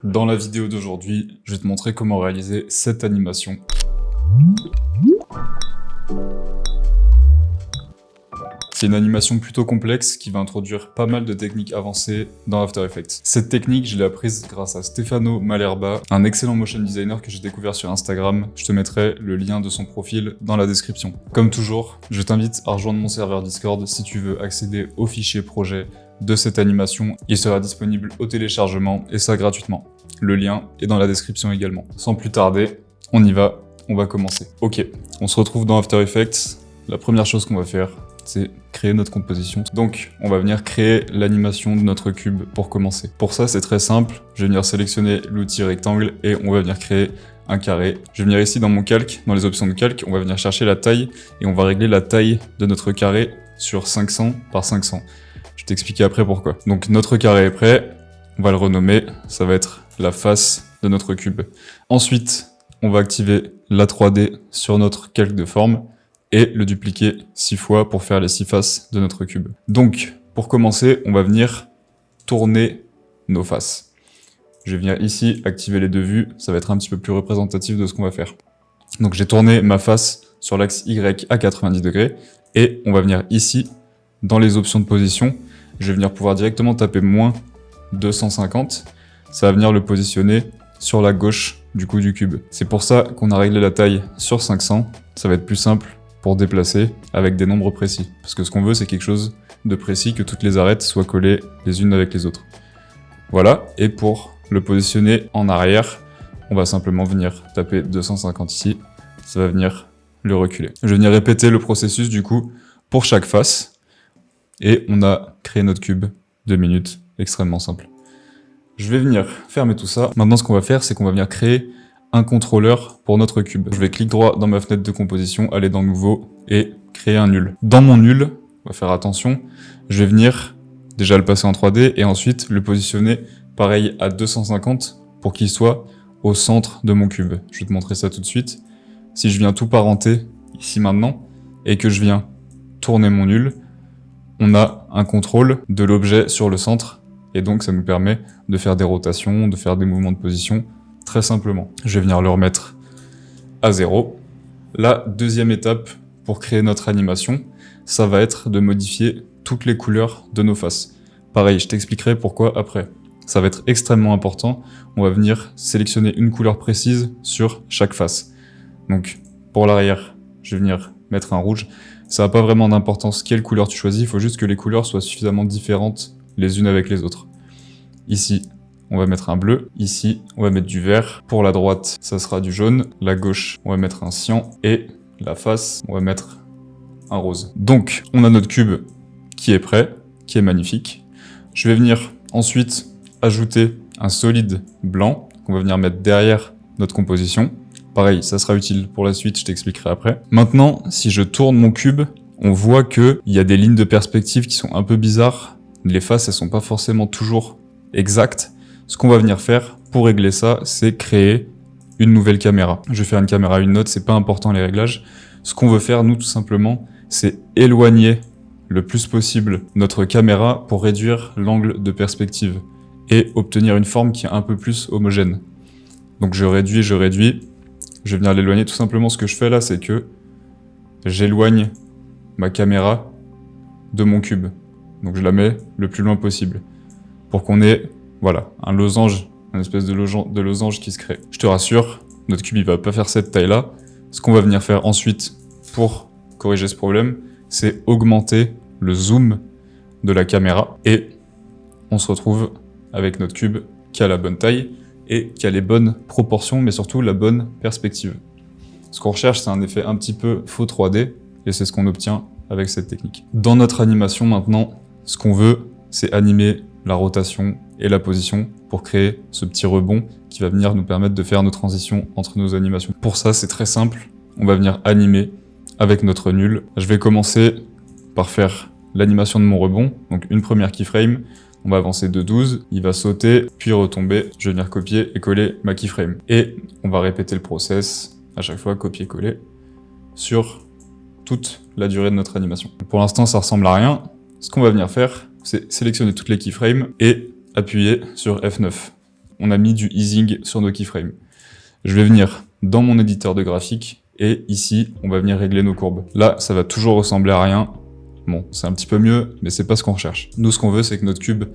Dans la vidéo d'aujourd'hui, je vais te montrer comment réaliser cette animation. C'est une animation plutôt complexe qui va introduire pas mal de techniques avancées dans After Effects. Cette technique, je l'ai apprise grâce à Stefano Malerba, un excellent motion designer que j'ai découvert sur Instagram. Je te mettrai le lien de son profil dans la description. Comme toujours, je t'invite à rejoindre mon serveur Discord si tu veux accéder au fichier projet de cette animation. Il sera disponible au téléchargement et ça gratuitement. Le lien est dans la description également. Sans plus tarder, on y va, on va commencer. Ok, on se retrouve dans After Effects. La première chose qu'on va faire, c'est créer notre composition. Donc, on va venir créer l'animation de notre cube pour commencer. Pour ça, c'est très simple. Je vais venir sélectionner l'outil rectangle et on va venir créer un carré. Je vais venir ici dans mon calque, dans les options de calque, on va venir chercher la taille et on va régler la taille de notre carré sur 500 par 500. Je vais t'expliquer après pourquoi. Donc, notre carré est prêt. On va le renommer. Ça va être la face de notre cube. Ensuite, on va activer la 3D sur notre calque de forme et le dupliquer 6 fois pour faire les 6 faces de notre cube. Donc, pour commencer, on va venir tourner nos faces. Je vais venir ici activer les deux vues, ça va être un petit peu plus représentatif de ce qu'on va faire. Donc j'ai tourné ma face sur l'axe Y à 90 degrés et on va venir ici, dans les options de position, je vais venir pouvoir directement taper moins 250, ça va venir le positionner sur la gauche du coup du cube. C'est pour ça qu'on a réglé la taille sur 500, ça va être plus simple pour déplacer avec des nombres précis. Parce que ce qu'on veut, c'est quelque chose de précis, que toutes les arêtes soient collées les unes avec les autres. Voilà, et pour le positionner en arrière, on va simplement venir taper 250 ici, ça va venir le reculer. Je vais venir répéter le processus du coup pour chaque face, et on a créé notre cube, 2 minutes, extrêmement simple. Je vais venir fermer tout ça. Maintenant, ce qu'on va faire, c'est qu'on va venir créer un contrôleur pour notre cube. Je vais cliquer droit dans ma fenêtre de composition, aller dans Nouveau et créer un nul. Dans mon nul, on va faire attention, je vais venir déjà le passer en 3D et ensuite le positionner pareil à 250 pour qu'il soit au centre de mon cube. Je vais te montrer ça tout de suite. Si je viens tout parenter ici maintenant et que je viens tourner mon nul, on a un contrôle de l'objet sur le centre et donc ça nous permet de faire des rotations, de faire des mouvements de position très simplement. Je vais venir le remettre à 0. La deuxième étape pour créer notre animation, ça va être de modifier toutes les couleurs de nos faces. Pareil, je t'expliquerai pourquoi après. Ça va être extrêmement important. On va venir sélectionner une couleur précise sur chaque face. Donc, pour l'arrière, je vais venir mettre un rouge. Ça n'a pas vraiment d'importance quelle couleur tu choisis, il faut juste que les couleurs soient suffisamment différentes les unes avec les autres. Ici, on va mettre un bleu. Ici, on va mettre du vert. Pour la droite, ça sera du jaune. La gauche, on va mettre un cyan. Et la face, on va mettre un rose. Donc, on a notre cube qui est prêt, qui est magnifique. Je vais venir ensuite ajouter un solide blanc qu'on va venir mettre derrière notre composition. Pareil, ça sera utile pour la suite, je t'expliquerai après. Maintenant, si je tourne mon cube, on voit qu'il y a des lignes de perspective qui sont un peu bizarres. Les faces, elles sont pas forcément toujours exactes. Ce qu'on va venir faire pour régler ça, c'est créer une nouvelle caméra. Je vais faire une caméra une note, c'est pas important les réglages. Ce qu'on veut faire, nous, tout simplement, c'est éloigner le plus possible notre caméra pour réduire l'angle de perspective et obtenir une forme qui est un peu plus homogène. Donc je réduis, je vais venir l'éloigner. Tout simplement, ce que je fais là, c'est que j'éloigne ma caméra de mon cube. Donc je la mets le plus loin possible pour qu'on ait voilà, un losange, une espèce de losange qui se crée. Je te rassure, notre cube il va pas faire cette taille-là. Ce qu'on va venir faire ensuite pour corriger ce problème, c'est augmenter le zoom de la caméra et on se retrouve avec notre cube qui a la bonne taille et qui a les bonnes proportions, mais surtout la bonne perspective. Ce qu'on recherche, c'est un effet un petit peu faux 3D et c'est ce qu'on obtient avec cette technique. Dans notre animation maintenant, ce qu'on veut, c'est animer la rotation et la position pour créer ce petit rebond qui va venir nous permettre de faire nos transitions entre nos animations. Pour ça, c'est très simple. On va venir animer avec notre nul. Je vais commencer par faire l'animation de mon rebond. Donc une première keyframe. On va avancer de 12. Il va sauter, puis retomber. Je vais venir copier et coller ma keyframe. Et on va répéter le process à chaque fois, copier-coller sur toute la durée de notre animation. Pour l'instant, ça ressemble à rien. Ce qu'on va venir faire, c'est sélectionner toutes les keyframes et appuyer sur F9. on a mis du easing sur nos keyframes. Je vais venir dans mon éditeur de graphique et ici, on va venir régler nos courbes. Là, ça va toujours ressembler à rien. Bon, c'est un petit peu mieux, mais c'est pas ce qu'on recherche. Nous, ce qu'on veut, c'est que notre cube,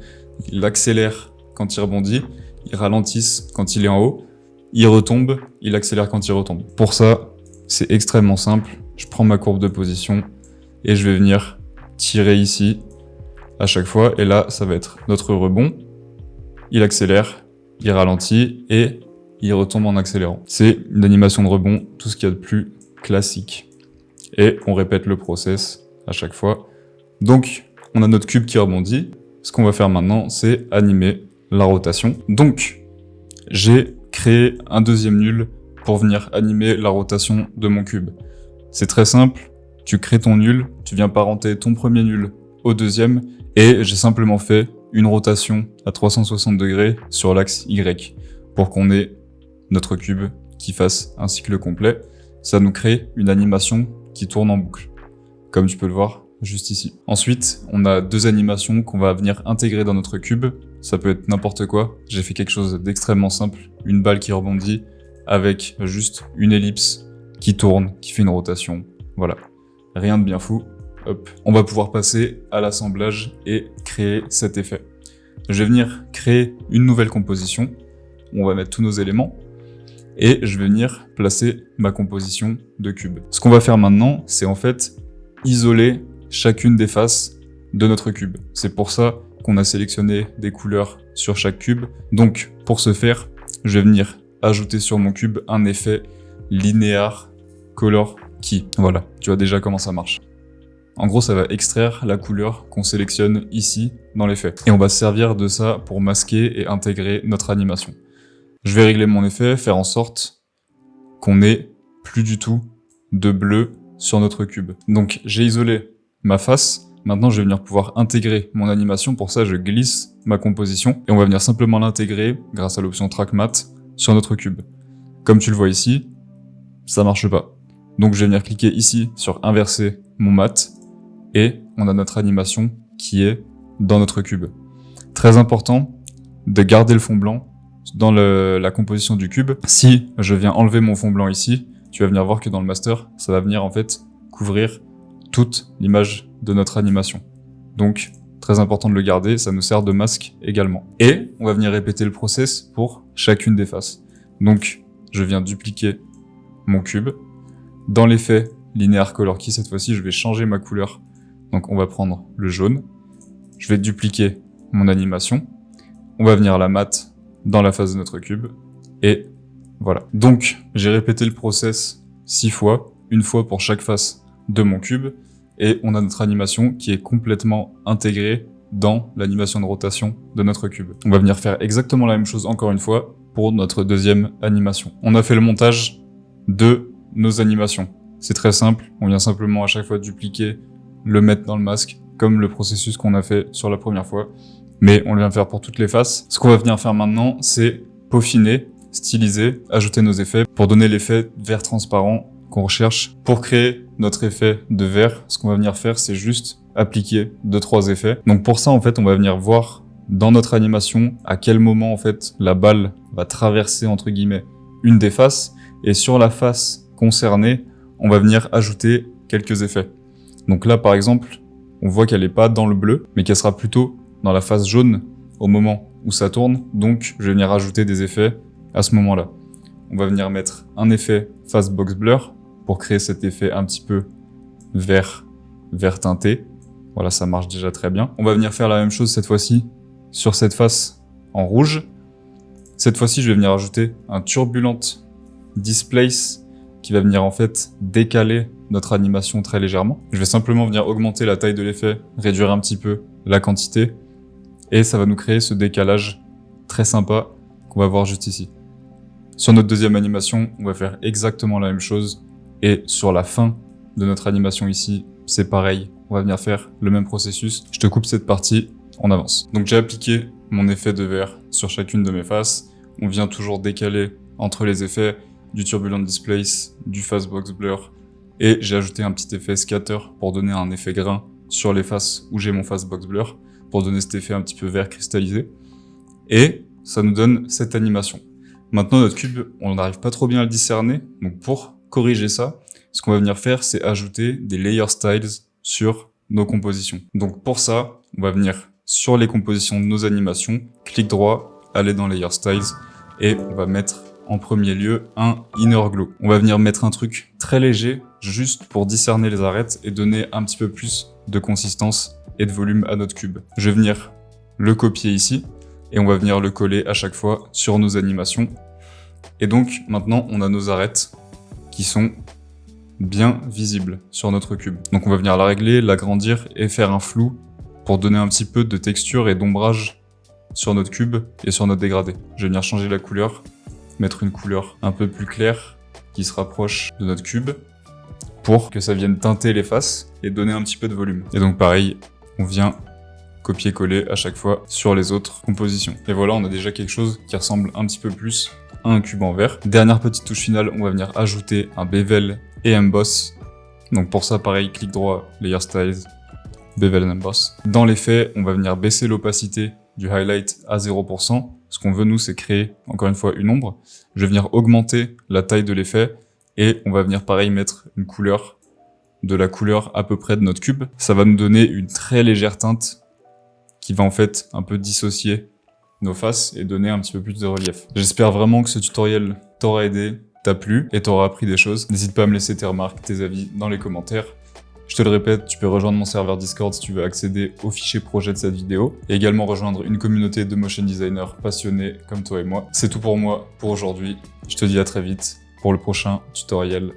il accélère quand il rebondit, il ralentisse quand il est en haut, il retombe, il accélère quand il retombe. Pour ça, c'est extrêmement simple. Je prends ma courbe de position et je vais venir tirer ici à chaque fois. Et là, ça va être notre rebond. Il accélère, il ralentit et il retombe en accélérant. C'est une animation de rebond, tout ce qu'il y a de plus classique. Et on répète le process à chaque fois. Donc, on a notre cube qui rebondit. Ce qu'on va faire maintenant, c'est animer la rotation. Donc, j'ai créé un deuxième nul pour venir animer la rotation de mon cube. C'est très simple, tu crées ton nul, tu viens parenter ton premier nul au deuxième, et j'ai simplement fait une rotation à 360 degrés sur l'axe Y, pour qu'on ait notre cube qui fasse un cycle complet. Ça nous crée une animation qui tourne en boucle, comme tu peux le voir juste ici. Ensuite, on a deux animations qu'on va venir intégrer dans notre cube. Ça peut être n'importe quoi. J'ai fait quelque chose d'extrêmement simple, une balle qui rebondit avec juste une ellipse qui tourne, qui fait une rotation. Voilà, rien de bien fou. Hop. On va pouvoir passer à l'assemblage et créer cet effet. Je vais venir créer une nouvelle composition. On va mettre tous nos éléments. Et je vais venir placer ma composition de cube. Ce qu'on va faire maintenant, c'est en fait isoler chacune des faces de notre cube. C'est pour ça qu'on a sélectionné des couleurs sur chaque cube. Donc, pour ce faire, je vais venir ajouter sur mon cube un effet linéaire color key. Voilà, tu vois déjà comment ça marche. En gros, ça va extraire la couleur qu'on sélectionne ici dans l'effet. Et on va se servir de ça pour masquer et intégrer notre animation. Je vais régler mon effet, faire en sorte qu'on ait plus du tout de bleu sur notre cube. Donc j'ai isolé ma face, maintenant je vais venir pouvoir intégrer mon animation. Pour ça, je glisse ma composition et on va venir simplement l'intégrer grâce à l'option Track Matte sur notre cube. Comme tu le vois ici, ça marche pas. Donc je vais venir cliquer ici sur inverser mon matte et on a notre animation qui est dans notre cube. Très important de garder le fond blanc dans la composition du cube. Si je viens enlever mon fond blanc ici, tu vas venir voir que dans le master, ça va venir en fait couvrir toute l'image de notre animation. Donc, très important de le garder, ça nous sert de masque également. Et on va venir répéter le process pour chacune des faces. Donc, je viens dupliquer mon cube. Dans l'effet linéaire color key, cette fois-ci, je vais changer ma couleur. Donc, on va prendre le jaune. Je vais dupliquer mon animation. On va venir la mat dans la face de notre cube. Et voilà. Donc, j'ai répété le process 6 fois, une fois pour chaque face de mon cube. Et on a notre animation qui est complètement intégrée dans l'animation de rotation de notre cube. On va venir faire exactement la même chose encore une fois pour notre deuxième animation. On a fait le montage de nos animations. C'est très simple, on vient simplement à chaque fois dupliquer, le mettre dans le masque, comme le processus qu'on a fait sur la première fois. Mais on le vient faire pour toutes les faces. Ce qu'on va venir faire maintenant, c'est peaufiner, styliser, ajouter nos effets pour donner l'effet vert transparent qu'on recherche. Pour créer notre effet de vert, ce qu'on va venir faire, c'est juste appliquer 2-3 effets. Donc pour ça, en fait, on va venir voir dans notre animation à quel moment, en fait, la balle va traverser, entre guillemets, une des faces. Et sur la face concernée, on va venir ajouter quelques effets. Donc là, par exemple, on voit qu'elle n'est pas dans le bleu, mais qu'elle sera plutôt dans la face jaune au moment où ça tourne. Donc, je vais venir ajouter des effets à ce moment-là. On va venir mettre un effet face box blur pour créer cet effet un petit peu vert teinté. Voilà, ça marche déjà très bien. On va venir faire la même chose cette fois-ci sur cette face en rouge. Cette fois-ci, je vais venir ajouter un turbulent displace qui va venir en fait décaler notre animation très légèrement. Je vais simplement venir augmenter la taille de l'effet, réduire un petit peu la quantité, et ça va nous créer ce décalage très sympa qu'on va voir juste ici. Sur notre deuxième animation, on va faire exactement la même chose, et sur la fin de notre animation ici, c'est pareil, on va venir faire le même processus. Je te coupe cette partie, on avance. Donc j'ai appliqué mon effet de vert sur chacune de mes faces. On vient toujours décaler entre les effets du turbulent displace, du face box blur, et j'ai ajouté un petit effet scatter pour donner un effet grain sur les faces où j'ai mon face box blur, pour donner cet effet un petit peu vert cristallisé. Et ça nous donne cette animation. Maintenant, notre cube, on n'arrive pas trop bien à le discerner. Donc pour corriger ça, ce qu'on va venir faire, c'est ajouter des layer styles sur nos compositions. Donc pour ça, on va venir sur les compositions de nos animations, clic droit, aller dans layer styles, et on va mettre en premier lieu un inner glow. On va venir mettre un truc très léger, juste pour discerner les arêtes et donner un petit peu plus de consistance et de volume à notre cube. Je vais venir le copier ici, et on va venir le coller à chaque fois sur nos animations. Et donc maintenant on a nos arêtes qui sont bien visibles sur notre cube. Donc on va venir la régler, l'agrandir et faire un flou pour donner un petit peu de texture et d'ombrage sur notre cube et sur notre dégradé. Je vais venir changer la couleur, mettre une couleur un peu plus claire qui se rapproche de notre cube pour que ça vienne teinter les faces et donner un petit peu de volume. Et donc pareil, on vient copier-coller à chaque fois sur les autres compositions. Et voilà, on a déjà quelque chose qui ressemble un petit peu plus à un cube en verre. Dernière petite touche finale, on va venir ajouter un bevel et emboss. Donc pour ça, pareil, clic droit, layer styles, bevel and emboss. Dans les faits, on va venir baisser l'opacité du highlight à 0%. Ce qu'on veut, nous, c'est créer, encore une fois, une ombre. Je vais venir augmenter la taille de l'effet et on va venir, pareil, mettre une couleur de la couleur à peu près de notre cube. Ça va nous donner une très légère teinte qui va en fait un peu dissocier nos faces et donner un petit peu plus de relief. J'espère vraiment que ce tutoriel t'aura aidé, t'a plu et t'aura appris des choses. N'hésite pas à me laisser tes remarques, tes avis dans les commentaires. Je te le répète, tu peux rejoindre mon serveur Discord si tu veux accéder aux fichiers projet de cette vidéo et également rejoindre une communauté de motion designers passionnés comme toi et moi. C'est tout pour moi pour aujourd'hui. Je te dis à très vite pour le prochain tutoriel.